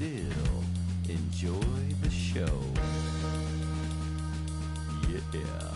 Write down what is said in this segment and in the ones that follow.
still enjoy the show. Yeah.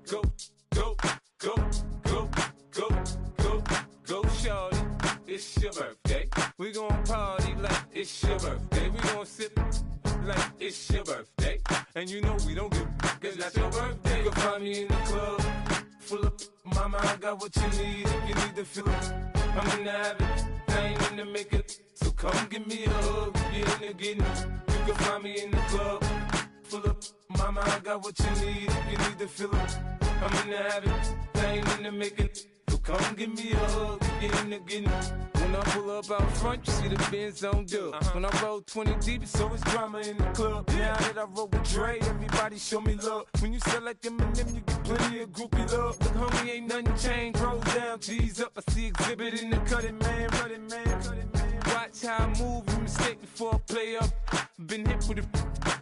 Go, go, go, go, go, go, go, shorty. It's your birthday. We gon' party like it's your birthday. We gon' sip like it's your birthday. And you know we don't give cause that's your birthday. You can find me in the club, full of mama, I got what you need. If you need to feel it, I'm in the habit, I ain't in the make it. So come give me a hug, if you're in the getting it. You can find me in the club, full of mama, I got what you need. If you need to feel it, I'm in the habit, I ain't in the make it. So come give me a hug, if you're in the getting it. When I pull up out front, you see the Benz on dub. When I roll 20 deep, it's always drama in the club. Now that I roll with Dre, everybody show me love. When you sell like Eminem, you get plenty of groupie love. Look, homie, ain't nothing changed. Rolls down, G's up. I see exhibit in the cutting, man. Running, man. Watch how I move, you mistake before I play up. Been hit with a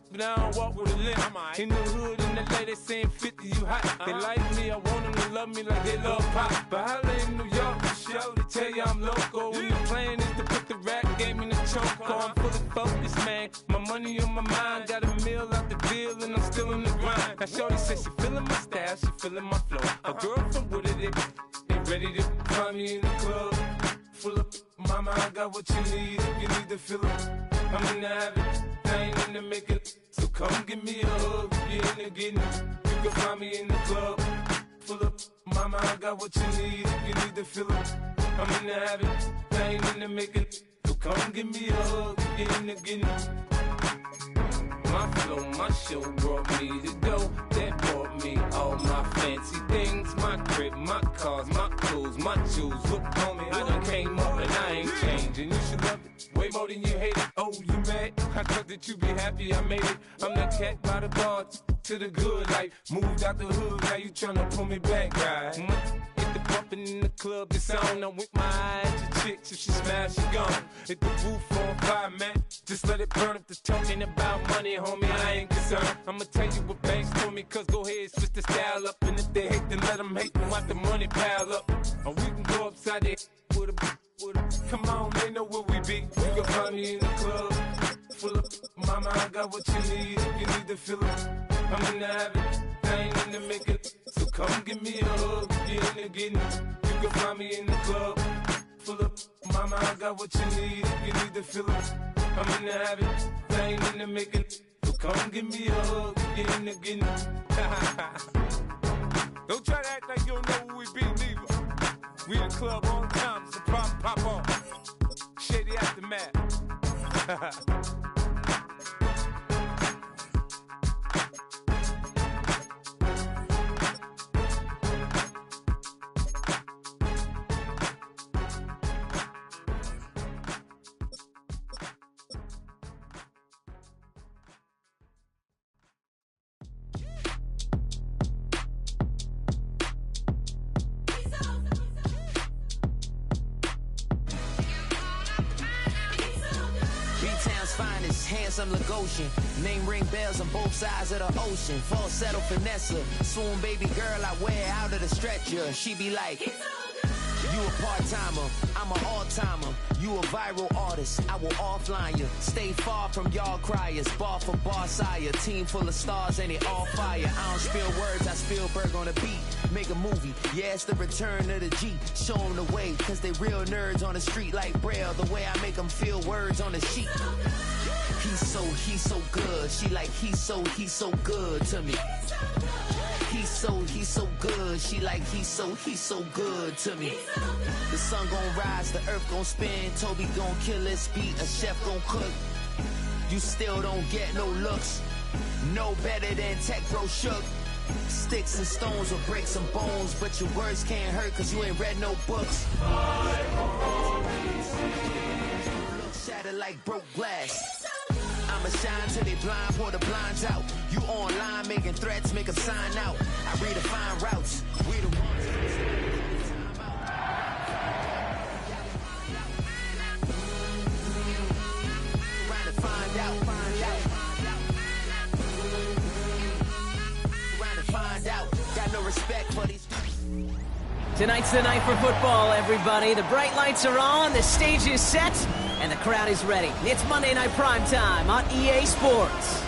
but I don't walk with a limp. In the hood, in the LA, they saying 50, you hot. They like me, I want them to love me like they love pop. But holla in New York, for show, they tell you I'm local. And the plan is to put the rap game in the choke. I'm fully focused, man. My money on my mind, got a meal out the deal, and I'm still in the grind. Now shorty says she feeling my style, she feeling my flow. A girl from Wooded, they ready to find me in the club. Full of mama, I got what you need. If you need to feel it, I'm in the habit, I ain't in the make it. So come give me a hug, if you're in the getting it. You can find me in the club, full of mama, I got what you need. If you need to feel it, I'm in the habit, I ain't in the make it. So come give me a hug, if you're in the getting it. My flow, my show brought me to go. That brought me all my fancy things. My crib, my cars, my clothes, my jewels. Look, homie, I done came up and I ain't changing. You should love it way more than you hate it. Oh, you mad? I thought that you be happy I made it. I'm the cat by the bar to the good life. Moved out the hood, now you tryna pull me back, right? Hit the bumpin' in the club, it's on. I'm with my eyes to chicks, if she smash, she gone. Hit the roof on fire, man. Just let it burn if the talking about money, homie, I ain't concerned. I'ma tell you what banks told me, cause go ahead, switch the style up. And if they hate, then let them hate, then watch the money pile up. Or we can go upside there with a come on, they know where we be. You can find me in the club, full of mama, I got what you need. If you need to feel it, I'm in the habit, I ain't in the make it. So come give me a hug, if you're in the getting it. You can find me in the club, full of mama, I got what you need. If you need to feel it, I'm in the habit, I ain't in the make it. So come give me a hug, if you're in the getting it. Don't try to act like you don't know who we be, neither. We in the club all the time, it's a problem, pop on. Shady Aftermath. some Lagosian. Name ring bells on both sides of the ocean. Falsetto Finessa, swoon baby girl I wear out of the stretcher. She be like, you a part-timer, I'm an all-timer. You a viral artist, I will offline you. Stay far from y'all criers, bar for bar sire. Team full of stars and they all fire. I don't spill words, I Spielberg on a beat. Make a movie, yeah, it's the return of the G. Show them the way, cause they real nerds on the street like Braille. The way I make them feel words on the sheet. He's so good. She like, he's so good to me. He's so good. She like, he's so good to me. The sun gon' rise, the earth gon' spin. Toby gon' kill this beat, a chef gon' cook. You still don't get no looks. No better than Tech Bro Shook. Sticks and stones will break some bones, but your words can't hurt cause you ain't read no books. Shatter like broke glass. I'ma shine till they blind, pour the blinds out. You online making threats, make them sign out. I redefine routes. We the ones. Trying to find out. Trying to find out. Got no respect for these. Tonight's the night for football, everybody. The bright lights are on, the stage is set, and the crowd is ready. It's Monday Night Primetime on EA Sports.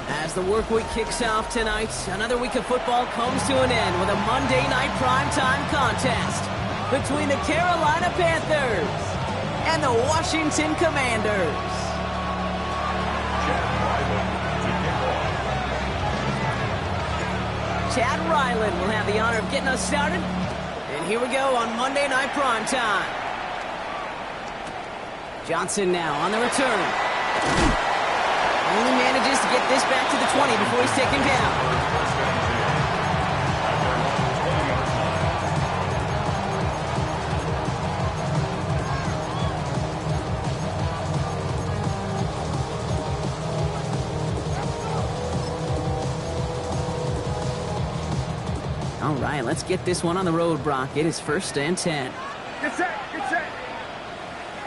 As the work week kicks off tonight, another week of football comes to an end with a Monday Night Primetime contest between the Carolina Panthers and the Washington Commanders. Chad Ryland will have the honor of getting us started. And here we go on Monday Night Primetime. Johnson now on the return. Only manages to get this back to the 20 before he's taken down. All right, let's get this one on the road, Brock. It is 1st and 10. Get set, get set.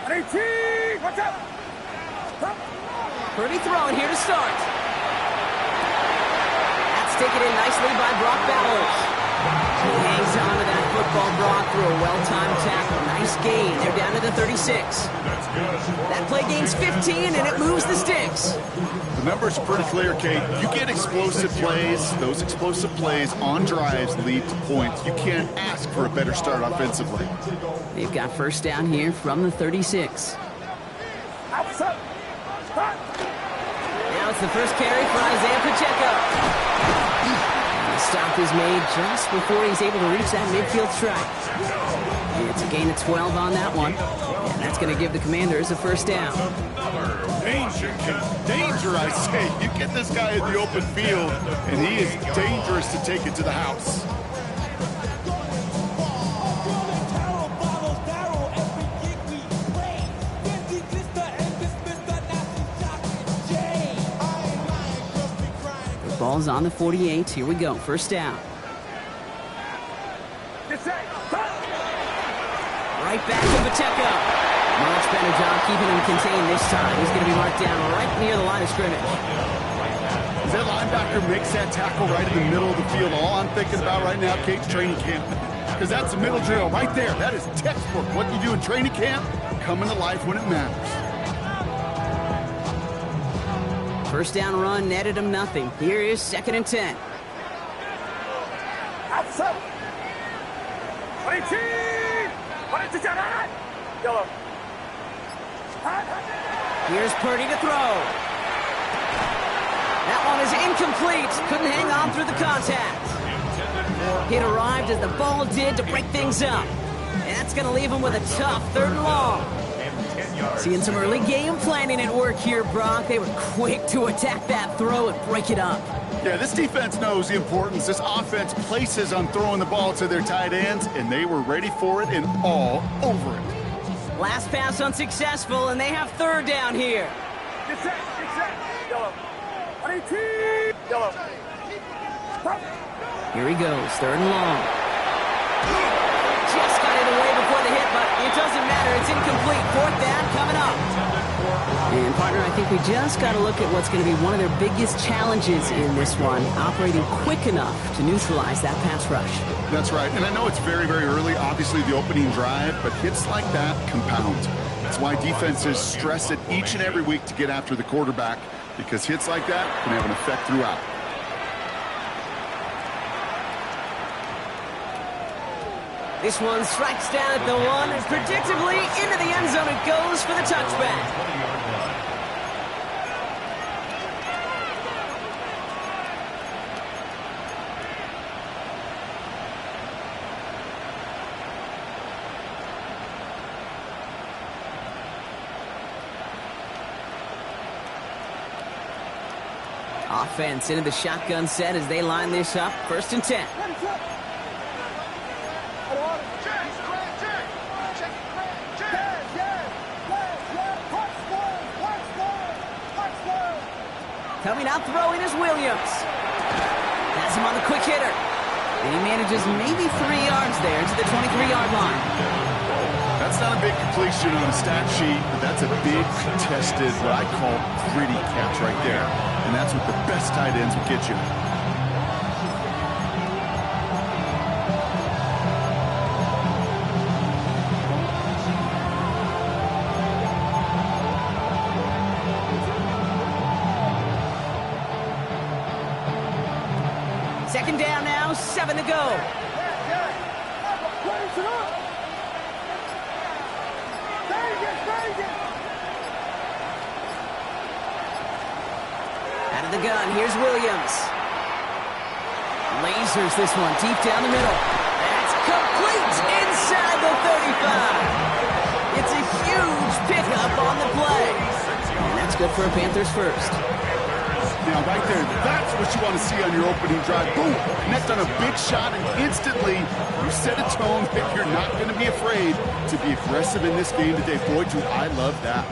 18, watch out. Purdy throwing here to start. That's taken in nicely by Brock Bowers. He hangs on to that football, Brock, through a well-timed tackle. Nice gain. They're down to the 36. That play gains 15, and it moves the sticks. The numbers are pretty clear, Kate. You get explosive plays. Those explosive plays on drives lead to points. You can't ask for a better start offensively. They've got 1st down here from the 36. Outside. Now it's the first carry for Isaiah Pacheco. The stop is made just before he's able to reach that midfield strike. It's a gain of 12 on that one. And that's going to give the Commanders a 1st down. Danger, I say. You get this guy in the open field, and he is dangerous to take it to the house. The ball's on the 48. Here we go. 1st down. Right back to Pacheco. Much better job keeping him contained this time. He's going to be marked down right near the line of scrimmage. As that linebacker makes that tackle right in the middle of the field, all I'm thinking about right now, Kate's training camp. Because that's the middle drill right there. That is textbook. What you do in training camp, coming to life when it matters. 1st down run netted him nothing. Here is 2nd and 10. Outside. 18. Yellow. Here's Purdy to throw. That one is incomplete. Couldn't hang on through the contact. It arrived as the ball did to break things up. And that's going to leave him with a tough 3rd and long. Seeing some early game planning at work here, Brock. They were quick to attack that throw and break it up. Yeah, this defense knows the importance this offense places on throwing the ball to their tight ends, and they were ready for it and all over it. Last pass unsuccessful, and they have 3rd down here. Get set, yellow. 18, yellow. Here he goes, 3rd and long. Just got it away before the hit, but it doesn't matter. It's incomplete. 4th down coming up. And, partner, I think we just got to look at what's going to be one of their biggest challenges in this one, operating quick enough to neutralize that pass rush. That's right, and I know it's very, very early, obviously the opening drive, but hits like that compound. That's why defenses stress it each and every week to get after the quarterback, because hits like that can have an effect throughout. This one strikes down at the 1, and predictably into the end zone it goes for the touchback. Offense into the shotgun set as they line this up. 1st and 10. Coming out throwing is Williams. Has him on the quick hitter. And he manages maybe 3 yards there to the 23-yard line. That's not a big completion on a stat sheet, but that's a big contested, what I call gritty catch right there. And that's what the best tight ends will get you. Second down now, 7 to go. Out of the gun, here's Williams. Lasers this one deep down the middle. That's complete inside the 35. It's a huge pickup on the play. And that's good for a Panthers first. Now, right there, that's what you want to see on your opening drive. Boom! Connect on a big shot, and instantly you set a tone that you're not going to be afraid to be aggressive in this game today. Boy, do I love that.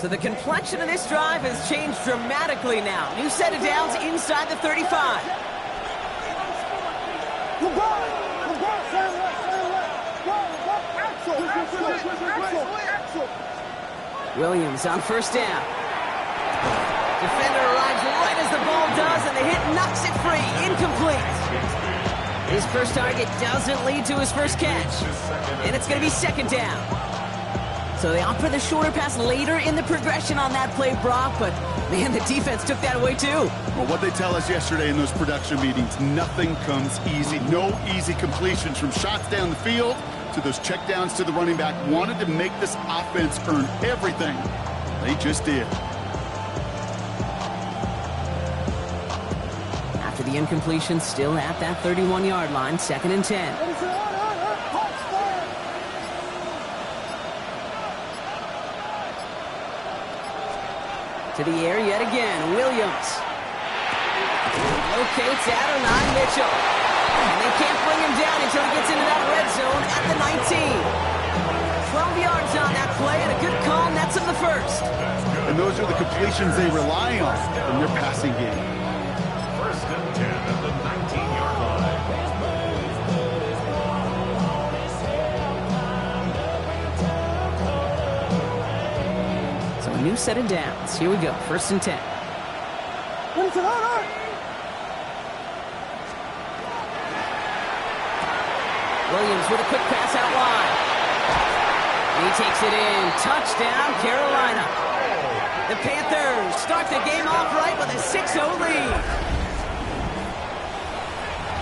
So the complexion of this drive has changed dramatically now. New set of downs inside the 35. Williams on 1st down. Defender arrives right as the ball does, and the hit knocks it free. Incomplete. His first target doesn't lead to his first catch. And it's going to be 2nd down. So they opt for the shorter pass later in the progression on that play, Brock, but man, the defense took that away too. Well, what they tell us yesterday in those production meetings, nothing comes easy. No easy completions from shots down the field to those checkdowns to the running back. Wanted to make this offense earn everything. They just did. After the incompletion, still at that 31-yard line, 2nd and 10. To the air yet again, Williams. Locates Adonai Mitchell. And they can't bring him down until he gets into that red zone at the 19. 12 yards on that play, and a good call nets him the first. And those are the completions they rely on in their passing game. 1st and 10 at the 19-yard line. New set of downs. Here we go. 1st and 10. Williams with a quick pass out wide. He takes it in. Touchdown, Carolina. The Panthers start the game off right with a 6-0 lead.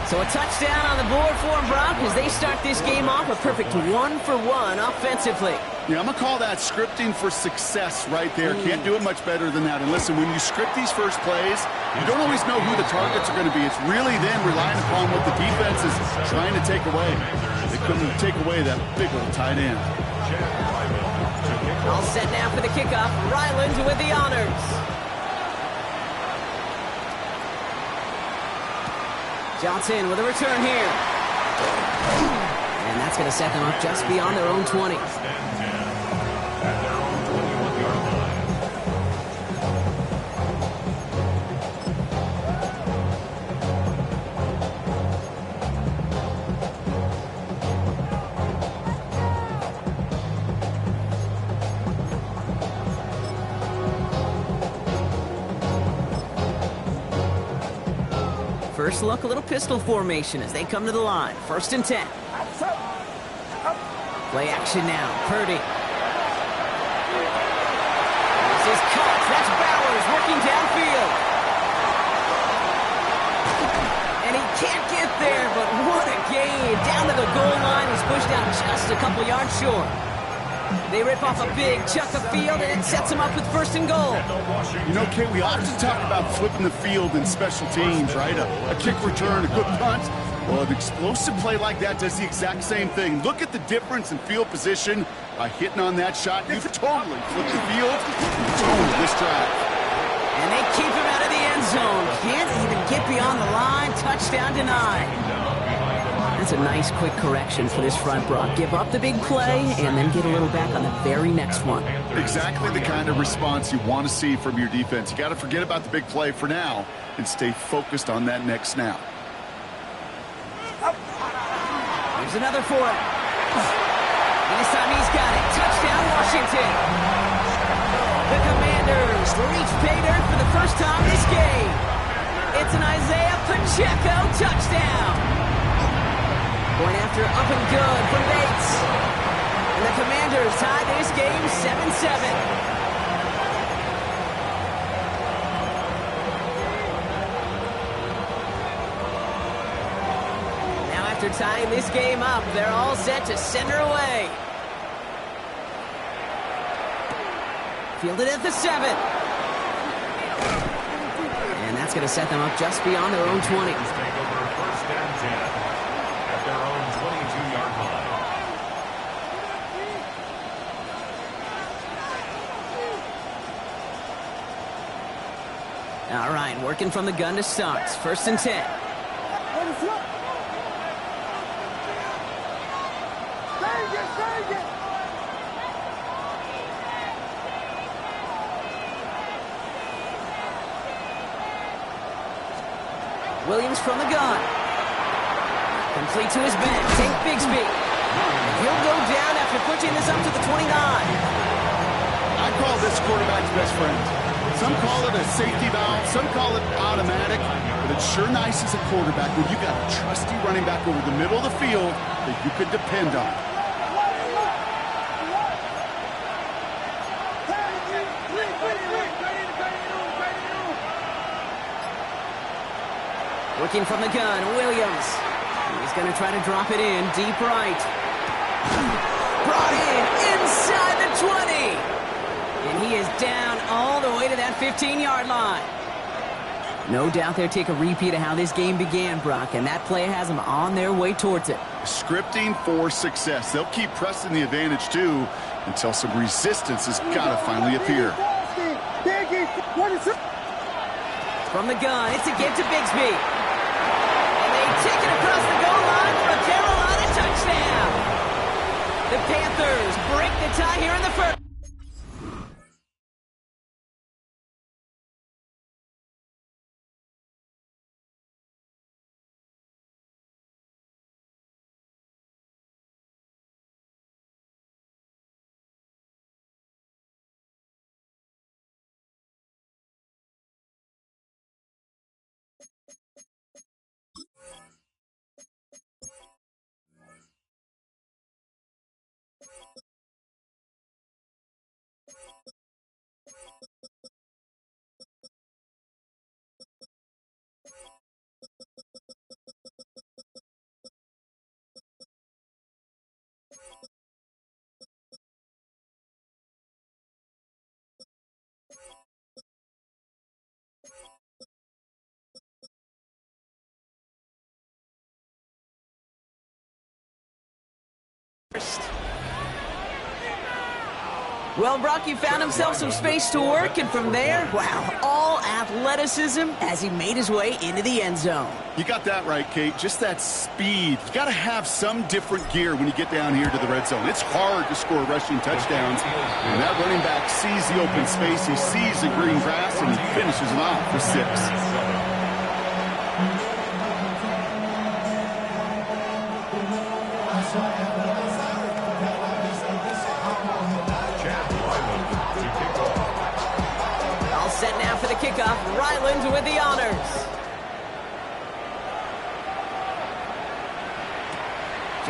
So a touchdown on the board for them, Brock, as they start this game off a perfect 1-for-1 offensively. Yeah, I'm going to call that scripting for success right there. Can't do it much better than that. And listen, when you script these first plays, you don't always know who the targets are going to be. It's really then relying upon what the defense is trying to take away. They couldn't take away that big old tight end. All set now for the kickoff. Ryland with the honors. Johnson with a return here. And that's going to set them up just beyond their own 20. First look, a little pistol formation as they come to the line. 1st and 10. Play action now. Purdy. This is caught. That's Bowers working downfield. And he can't get there, but what a gain. Down to the goal line. He's pushed out just a couple yards short. They rip off a big chunk of field, and it sets him up with 1st and goal. You know, Kate, we often talk about flipping the field in special teams, right? A kick return, a good punt. Well, an explosive play like that does the exact same thing. Look at the difference in field position by hitting on that shot. You've totally flipped the field and the tone of this drive. And they keep him out of the end zone. Can't even get beyond the line. Touchdown denied. That's a nice quick correction for this front, Brock. Give up the big play and then get a little back on the very next one. Exactly the kind of response you want to see from your defense. You got to forget about the big play for now and stay focused on that next snap. Here's another for him. This time he's got it. Touchdown, Washington. The Commanders reach pay dirt for the first time this game. It's an Isaiah Pacheco touchdown. Point after up and good from Bates. And the Commanders tie this game 7-7. Now after tying this game up, they're all set to send her away. Fielded at the 7. And that's going to set them up just beyond their own 20. Take over 1st and 10 at their own 22-yard line. All right, working from the gun to start. 1st and 10. Williams from the gun. Complete to his back. Take Bigsby. He'll go down after pushing this up to the 29. I call this quarterback's best friend. Some call it a safety valve, some call it automatic, but it's sure nice as a quarterback when you got a trusty running back over the middle of the field that you could depend on. Working from the gun, Williams. He's going to try to drop it in, deep right. Brought in inside the 20. And he is down all the way to that 15-yard line. No doubt they'll take a repeat of how this game began, Brock, and that play has them on their way towards it. Scripting for success. They'll keep pressing the advantage, too, until some resistance has got to finally appear. From the gun, it's a give to Bigsby. And they take it across the goal line for a Carolina touchdown. The Panthers break the tie here in the first. Well, Brock, he found himself some space to work, and from there, wow, all athleticism as he made his way into the end zone. You got that right, Kate. Just that speed. You got to have some different gear when you get down here to the red zone. It's hard to score rushing touchdowns. And that running back sees the open space, he sees the green grass, and he finishes them off for 6. Set now for the kickoff. Ryland with the honors.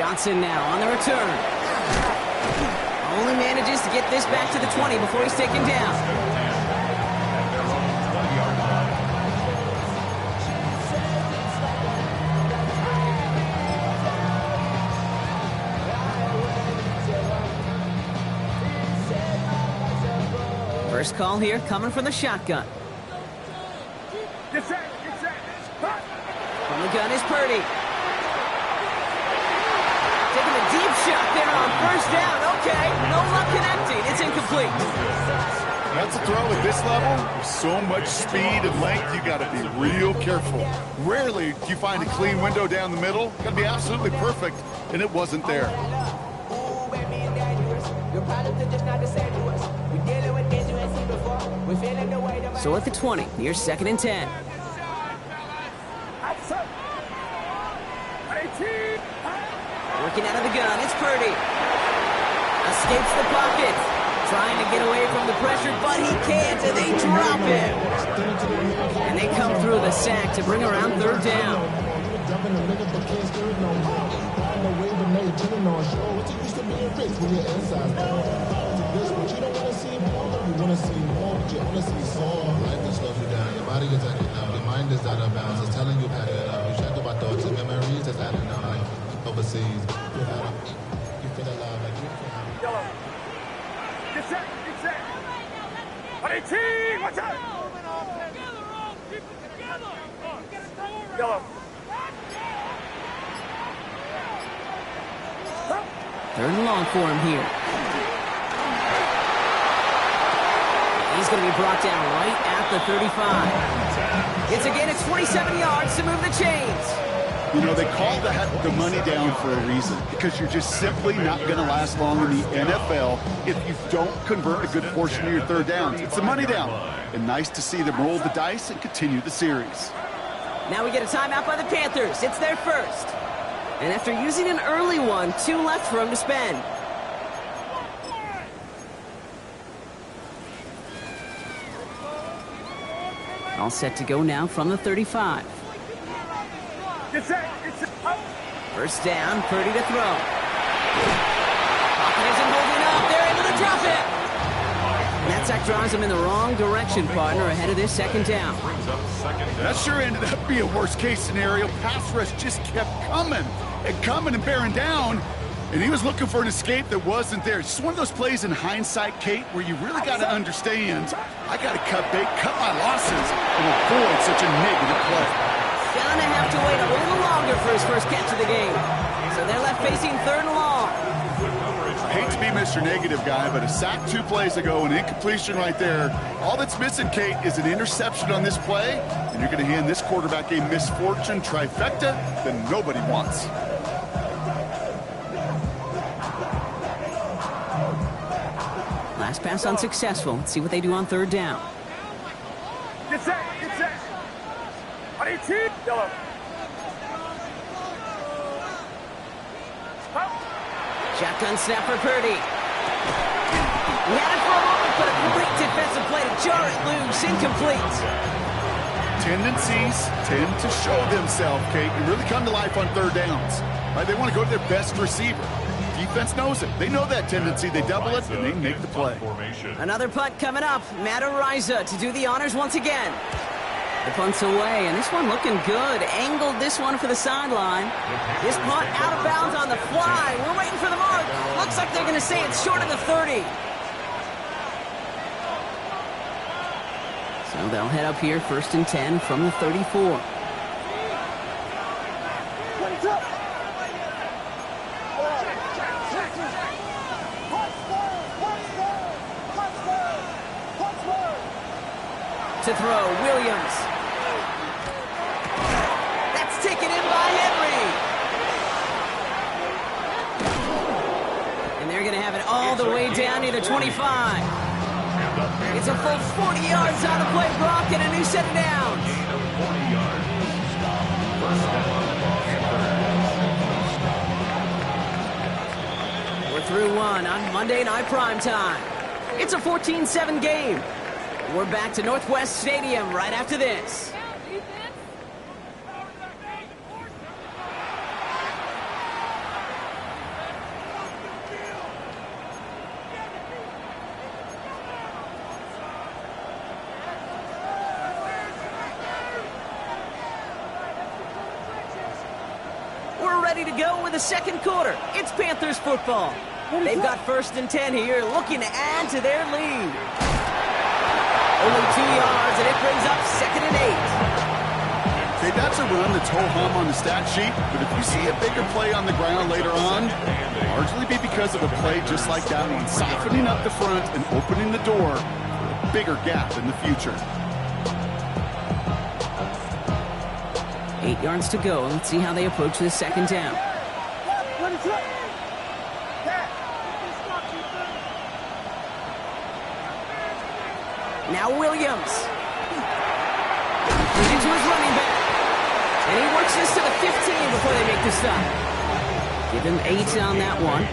Johnson now on the return. Only manages to get this back to the 20 before he's taken down. First call here coming from the shotgun. Get set, get set. Hut. From the gun is Purdy. Taking a deep shot there on first down. Okay, no luck connecting. It's incomplete. That's a throw at this level. With so much speed and length, you got to be real careful. Rarely do you find a clean window down the middle. Got to be absolutely perfect, and it wasn't there. So at the 20, here's 2nd and 10. Outside. 18. Working out of the gun, it's Purdy. Escapes the pocket. Trying to get away from the pressure, but he can't, and they drop him. And they come through the sack to bring around 3rd down. Yellow. Get set, get set. 18. Watch out. Yellow. 3rd and long for him here. He's going to be brought down right at the 35. It's again, it's 27 yards to move the chains. You know, they call the money down for a reason, because you're just simply not going to last long in the NFL if you don't convert a good portion of your 3rd downs. It's the money down. And nice to see them roll the dice and continue the series. Now we get a timeout by the Panthers. It's their first. And after using an early one, 2 left for him to spend. All set to go now from the 35. Get set, get set. Up. First down, Purdy to throw. Pocket isn't holding up. They're able to drop it. And that sack drives him in the wrong direction, partner, ahead of this 2nd down. That sure ended up being a worst-case scenario. Pass rush just kept coming and bearing down, and he was looking for an escape that wasn't there. It's just one of those plays in hindsight, Kate, where you really got to understand, I got to cut my losses, and avoid such a negative play. Gonna have to wait a little longer for his first catch of the game. So they're left facing 3rd and long. I hate to be Mr. Negative guy, but a sack 2 plays ago, an incompletion right there. All that's missing, Kate, is an interception on this play, and you're going to hand this quarterback a misfortune trifecta that nobody wants. Last pass unsuccessful. Let's see what they do on 3rd down. Get set, get set. 18. Yellow. Up. Shotgun snap for Purdy. He had it for a moment, but a great defensive play to jar it loose. Incomplete. Tendencies tend to show themselves, Kate. You really come to life on 3rd downs. Right? They want to go to their best receiver. Defense knows it. They know that tendency. They double it, and they make the play. Another punt coming up. Madden1 to do the honors once again. The punt's away, and this one looking good. Angled this one for the sideline. This punt out of bounds on the fly. We're waiting for the mark. Looks like they're going to say it's short of the 30. So they'll head up here, 1st and 10 from the 34. To throw, Williams. That's taken in by Henry. And they're going to have it all the way down near the 25. It's a full 40 yards on the play block and a new set of downs. We're through one on Monday Night Primetime. It's a 14-7 game. We're back to Northwest Stadium right after this. ready to go with the second quarter. It's Panthers football. They've got 1st and 10 here, looking to add to their lead. Only 2 yards, and it brings up 2nd and 8. Okay, that's a run that's ho-hum on the stat sheet, but if you see a bigger play on the ground later on, largely be because of a play just like that one, softening up the front and opening the door for a bigger gap in the future. 8 yards to go. Let's see how they approach this second down. Now Williams. He's into his running back. And he works this to the 15 before they make the stop. Give him 8 on that one.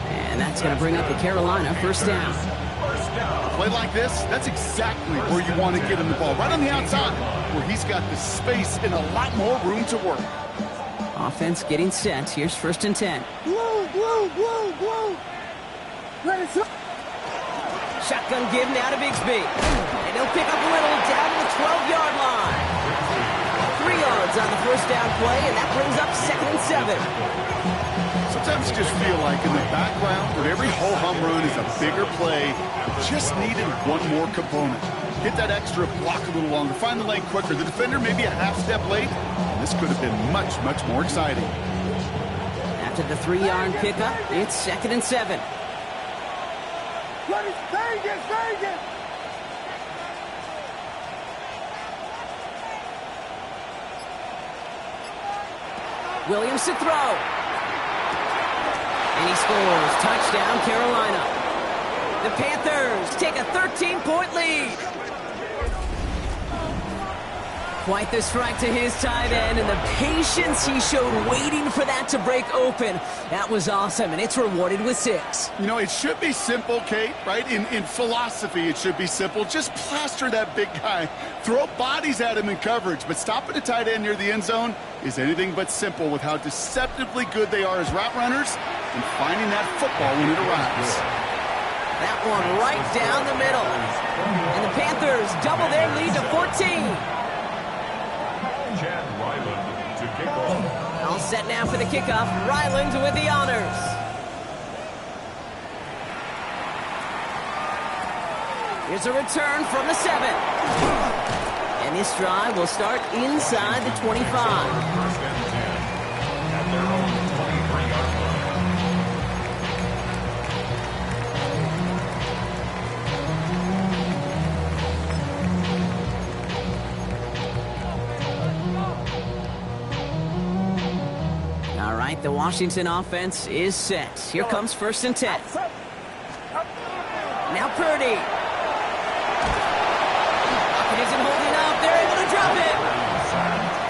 And that's going to bring up the Carolina 1st down. A play like this, that's exactly where you want to get him the ball. Right on the outside, where he's got the space and a lot more room to work. Offense getting set. Here's 1st and 10. Shotgun give now to Bigsby. And he'll pick up Little down to the 12-yard line. 3 yards on the 1st down play, and that brings up 2nd and 7. Sometimes you just feel like in the background, with every ho-hum run is a bigger play. Just needed one more component. Get that extra block a little longer. Find the lane quicker. The defender maybe a half step late. This could have been much, much more exciting. After the 3-yard pickup, it's 2nd and 7. Vegas! Williams to throw. And he scores. Touchdown, Carolina. The Panthers take a 13-point lead. Quite the strike to his tight end, and the patience he showed waiting for that to break open. That was awesome, and it's rewarded with 6. You know, it should be simple, Kate, right? In philosophy, it should be simple. Just plaster that big guy. Throw bodies at him in coverage, but stopping a tight end near the end zone is anything but simple with how deceptively good they are as route runners and finding that football when it arrives. That one right down the middle. And the Panthers double their lead to 14. All set now for the kickoff. Ryland with the honors. Here's a return from the 7. And this drive will start inside the 25. 1st and 10 at their own 23-yard line. The Washington offense is set. Here comes 1st and 10. Now Purdy. It isn't holding up. They're able to drop it.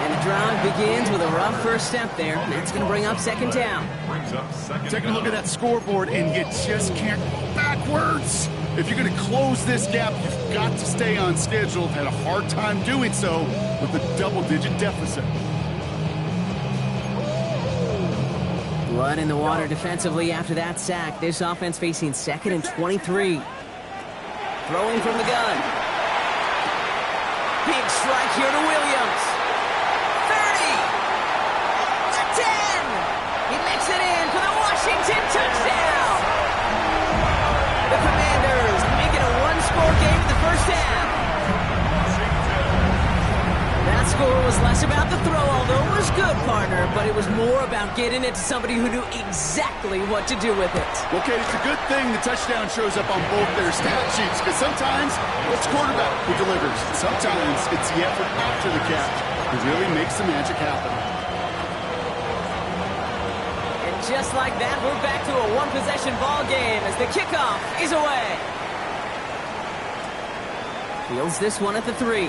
And the drive begins with a rough 1st step there. That's going to bring up 2nd down. Taking a look at that scoreboard, and you just can't go backwards. If you're going to close this gap, you've got to stay on schedule. Had a hard time doing so with a double-digit deficit. Blood in the water defensively after that sack. This offense facing 2nd and 23. Throwing from the gun. Big strike here to Williams. 30. The 10. He makes it in for the Washington touchdown. The Commanders make it a one-score game in the 1st half. That score was less about the throw, although it was good, partner, but it was more about getting it to somebody who knew exactly what to do with it. Okay, it's a good thing the touchdown shows up on both their stat sheets, because sometimes it's quarterback who delivers. Sometimes it's the effort after the catch that really makes the magic happen. And just like that, we're back to a one-possession ball game as the kickoff is away. Fields this one at the 3.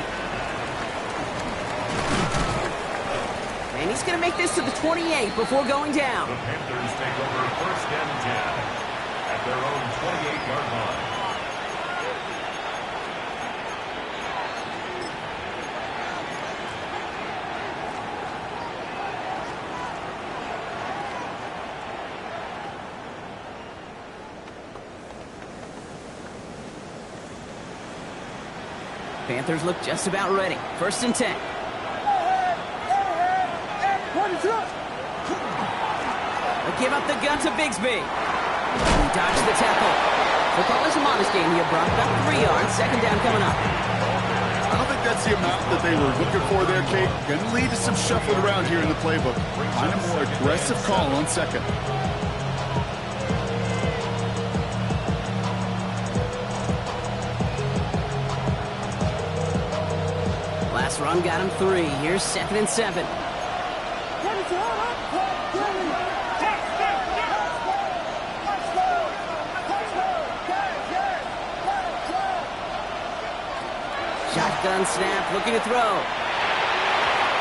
And he's going to make this to the 28 before going down. The Panthers take over 1st and 10 at their own 28-yard line. Panthers look just about ready. 1st and 10. Give up the gut to Bigsby. He dodged the tackle. Football is a modest game here, Brock. About 3 yards. Second down coming up. I don't think that's the amount that they were looking for there, Kate. Going to lead to some shuffling around here in the playbook. Find a more aggressive call on second. Last run got him 3. Here's 2nd and 7. Shotgun snap, looking to throw.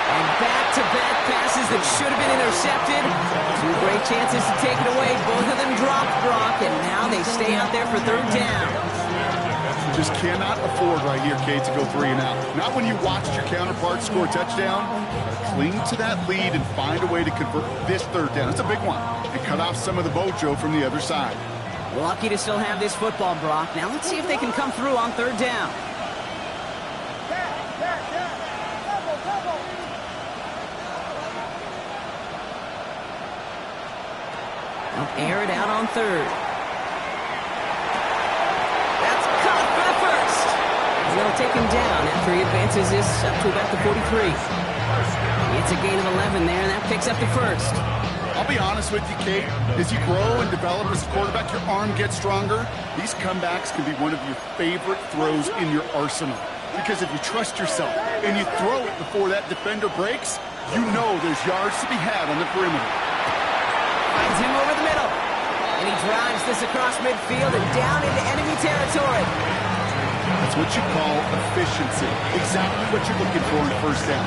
And back-to-back passes that should have been intercepted. 2 great chances to take it away. Both of them dropped, Brock, and now they stay out there for 3rd down. Just cannot afford right here, Kate, to go 3 and out. Not when you watched your counterpart score a touchdown. Cling to that lead and find a way to convert this 3rd down. It's a big one. And cut off some of the mojo from the other side. Lucky to still have this football, Brock. Now let's see if they can come through on 3rd down. Air it out on 3rd. That's caught for the first. And they'll take him down after he advances this up to about the 43. It's a gain of 11 there, and that picks up the first. I'll be honest with you, Kate. As you grow and develop as a quarterback, your arm gets stronger. These comebacks can be one of your favorite throws in your arsenal. Because if you trust yourself and you throw it before that defender breaks, you know there's yards to be had on the perimeter. Finds him over the middle. And he drives this across midfield and down into enemy territory. That's what you call efficiency. Exactly what you're looking for in 1st down.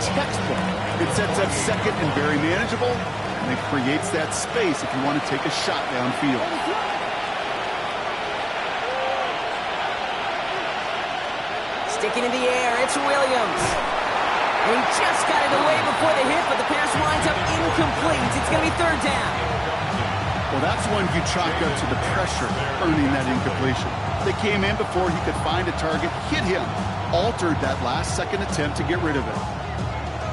Textbook. It sets up second and very manageable, and it creates that space if you want to take a shot downfield. Sticking in the air, it's Williams. And he just got it away before the hit, but the pass winds up incomplete. It's going to be 3rd down. Well, that's one you chalk up to the pressure earning that incompletion. They came in before he could find a target, hit him, altered that last-second attempt to get rid of it.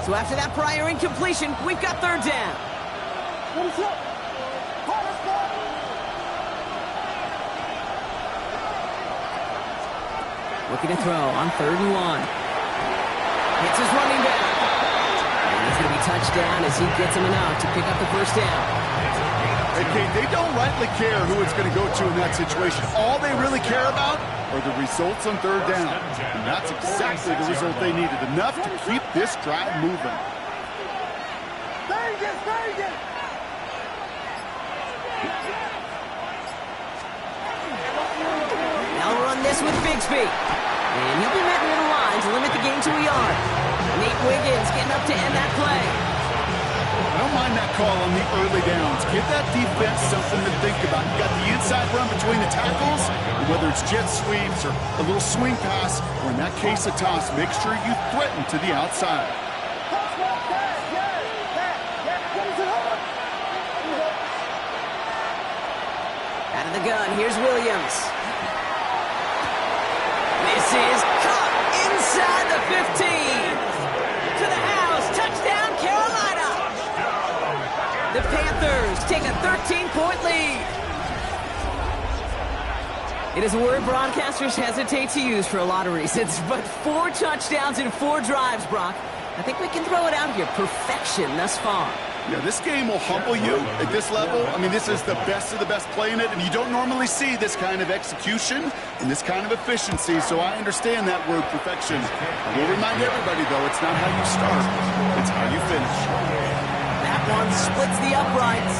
So after that prior incompletion, we've got 3rd down. Looking to throw on 3rd and 1. Hits his running back. And he's going to be touched down as he gets him enough to pick up the 1st down. Hey, Kate, they don't rightly care who it's going to go to in that situation. All they really care about are the results on 3rd down. And that's exactly the result they needed. Enough to keep this drive moving. Now we'll run this with Bigsby. And he'll be met near the line to limit the game to a yard. Nate Wiggins getting up to end that play. I don't mind that call on the early downs. Give that defense something to think about. You got the inside run between the tackles, and whether it's jet sweeps or a little swing pass, or in that case a toss, make sure you threaten to the outside. Out of the gun, here's Williams. This is caught inside the 15. To the house, touchdown Carolina. The Panthers take a 13-point lead. It is a word broadcasters hesitate to use for a lot of reasons, but 4 touchdowns in 4 drives, Brock. I think we can throw it out here. Perfection thus far. Yeah, this game will humble you at this level. I mean, this is the best of the best playing it, and you don't normally see this kind of execution and this kind of efficiency, so I understand that word perfection. I will remind everybody, though, it's not how you start, it's how you finish. That one splits the uprights.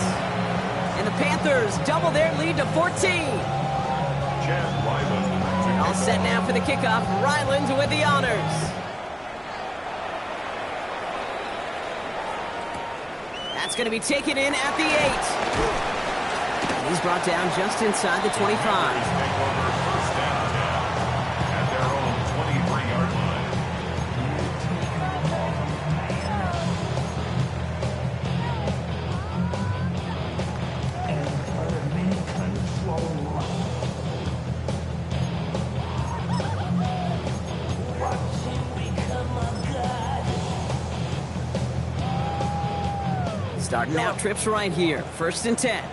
And the Panthers double their lead to 14. All set now for the kickoff. Ryland with the honors. That's going to be taken in at the 8. He's brought down just inside the 25. Starting out trips right here. 1st and 10.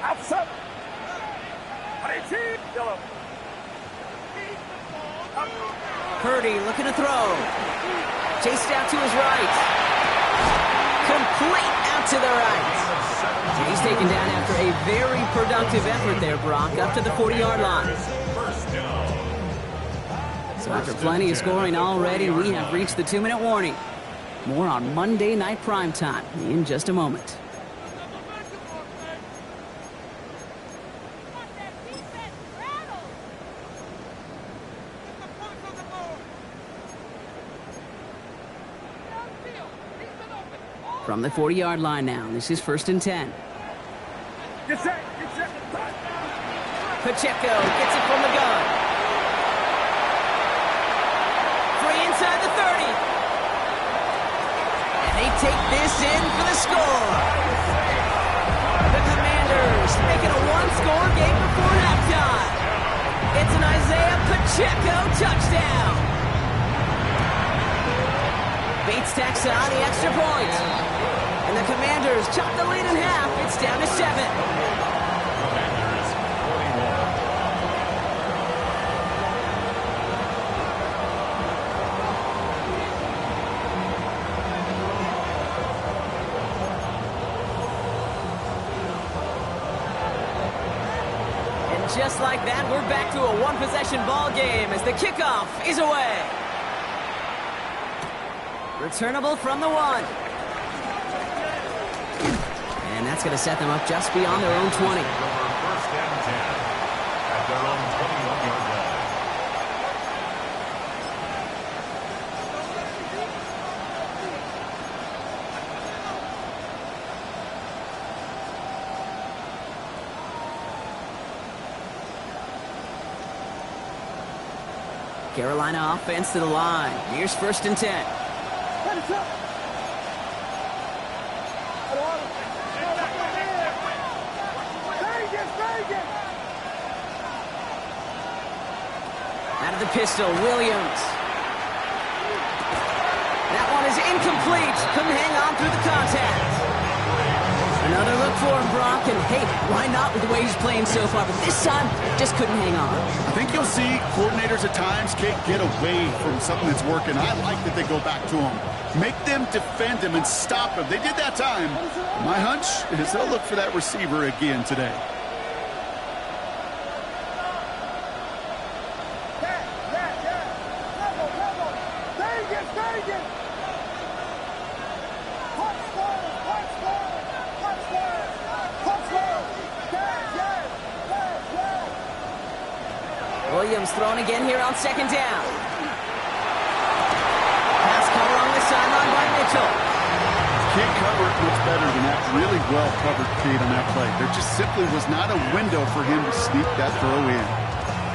Outside. Yellow. Purdy looking to throw. Chased out to his right. Complete out to the right. And he's taken down after a very productive effort there, Brock, up to the 40-yard line. So after plenty of scoring already, we have reached the 2-minute warning. More on Monday Night Primetime in just a moment. From the 40-yard line now, this is 1st and 10. Pacheco gets it from the gun. Free inside the 30. And they take this in for the score. The Commanders make it a one-score game before halftime. It's an Isaiah Pacheco touchdown. Bates tacks on the extra point. And the Commanders chop the lead in half. It's down to 7. Commanders 41. And just like that, we're back to a one-possession ball game as the kickoff is away. Returnable from the 1. And that's going to set them up just beyond their own 20. 1st and 10 at their own 21-yard line. Carolina offense to the line. Here's 1st and 10. Out of the pistol, Williams. That one is incomplete. Couldn't hang on through the contact. Another look for him, Brock. And hey, why not with the way he's playing so far? But this time, just couldn't hang on. I think you'll see coordinators at times can't get away from something that's working. I like that they go back to him. Make them defend him and stop him. They did that time. My hunch is they'll look for that receiver again today. Williams thrown again here on 2nd down. Pass caught along the sideline by Mitchell. Can't cover it much better than that. Really well covered, Kate, on that play. There just simply was not a window for him to sneak that throw in.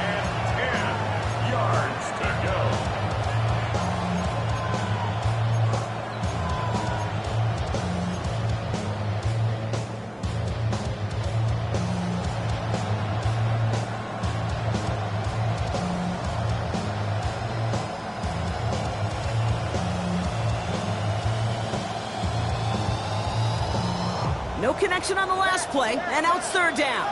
And 10 yards to go. No connection on the last play, and now it's 3rd down.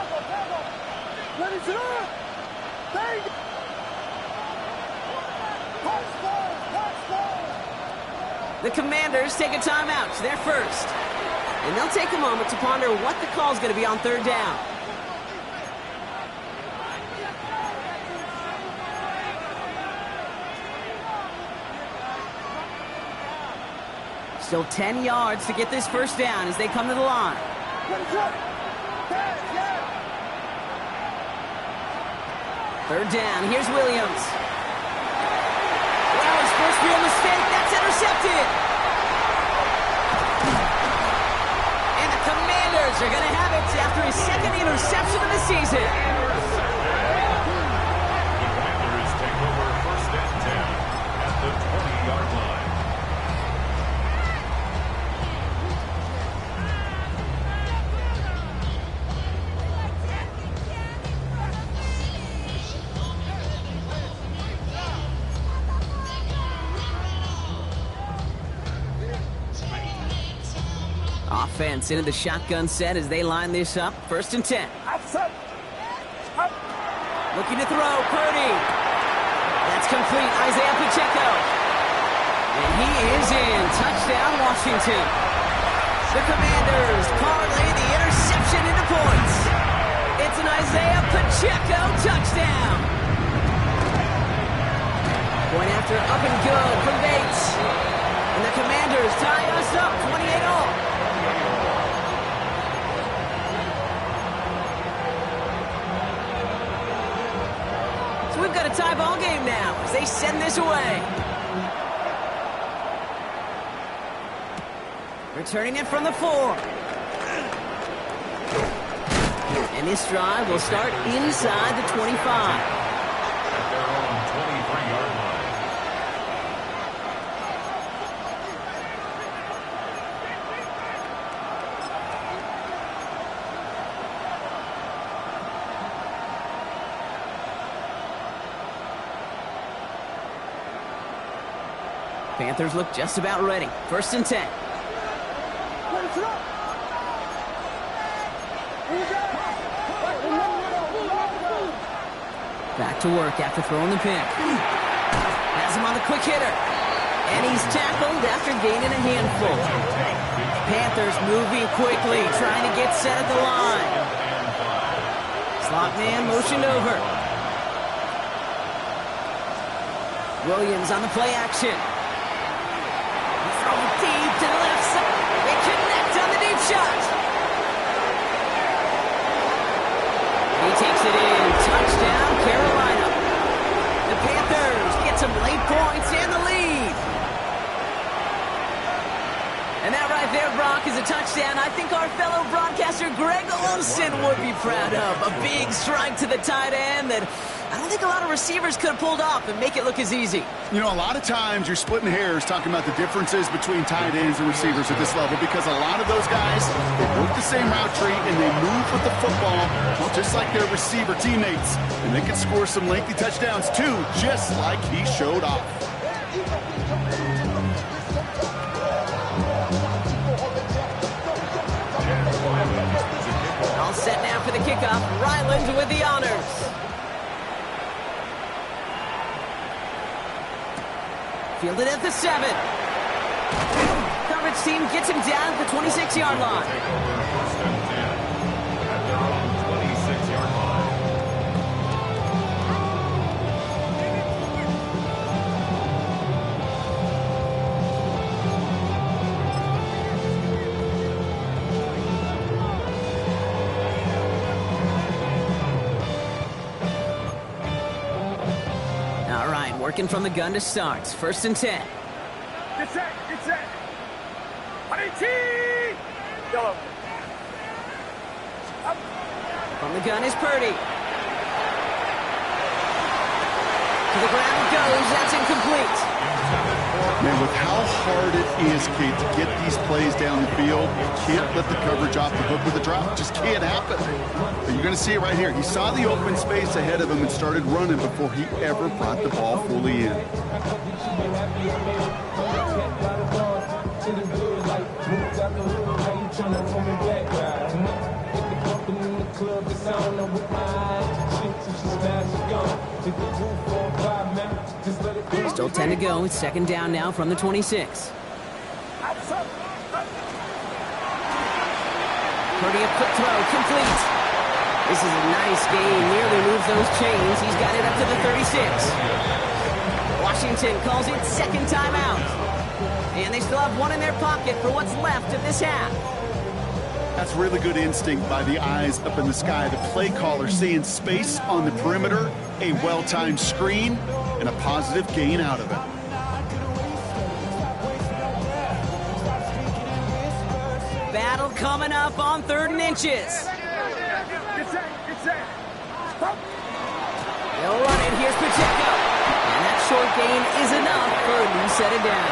The Commanders take a timeout. They're first. And they'll take a moment to ponder what the call is going to be on 3rd down. Still 10 yards to get this 1st down as they come to the line. 3rd down. Here's Williams. Well, his first real mistake. That's intercepted. And the Commanders are going to have it after his 2nd interception of the season. The Commanders take over 1st and 10 at the 20-yard line. Offense into the shotgun set as they line this up. 1st and 10. Looking to throw, Purdy. That's complete, Isaiah Pacheco. And he is in. Touchdown, Washington. The Commanders parlay the interception into points. It's an Isaiah Pacheco touchdown. Point after up and good from Bates. And the Commanders tie us up 28-all. So we've got a tie ball game now as they send this away. Returning it from the 4. And this drive will start inside the 25. At their own 23-yard line. Panthers look just about ready. 1st and 10. Back to work after throwing the pick. Has him on the quick hitter. And he's tackled after gaining a handful. Panthers moving quickly, trying to get set at the line. Slot man motioned over. Williams on the play action. Throw deep to the left side. They connect on the deep shot. He takes it in. Touchdown, Carolina. The Panthers get some late points and the lead. And that right there, Brock, is a touchdown I think our fellow broadcaster Greg Olsen would be proud of. A big strike to the tight end that I don't think a lot of receivers could have pulled off and make it look as easy. You know, a lot of times you're splitting hairs talking about the differences between tight ends and receivers at this level because a lot of those guys, they work the same route tree and they move with the football just like their receiver teammates. And they can score some lengthy touchdowns too, just like he showed off. All set now for the kickoff. Ryland with the honors. Fielded at the 7. Coverage team gets him down at the 26-yard line. First and 10 at their own 26-yard line. All right, working from the gun to start. 1st and 10. Get set, get set. Go. From the gun is Purdy. To the ground goes. That's incomplete. Man, with how hard it is, Kate, to get these plays down the field, you can't let the coverage off the hook with a drop. It just can't happen. But you're going to see it right here. He saw the open space ahead of him and started running before he ever brought the ball fully in. Still 10 to go. It's 2nd down now from the 26. Purdy, a quick throw, complete. This is a nice game. Nearly moves those chains. He's got it up to the 36. Washington calls it 2nd timeout. And they still have one in their pocket for what's left of this half. That's really good instinct by the eyes up in the sky. The play caller seeing space on the perimeter, a well-timed screen, and a positive gain out of it. Battle coming up on 3rd and inches. Get set, get set. They'll run it. Here's Pacheco. And that short gain is enough for a new set of downs.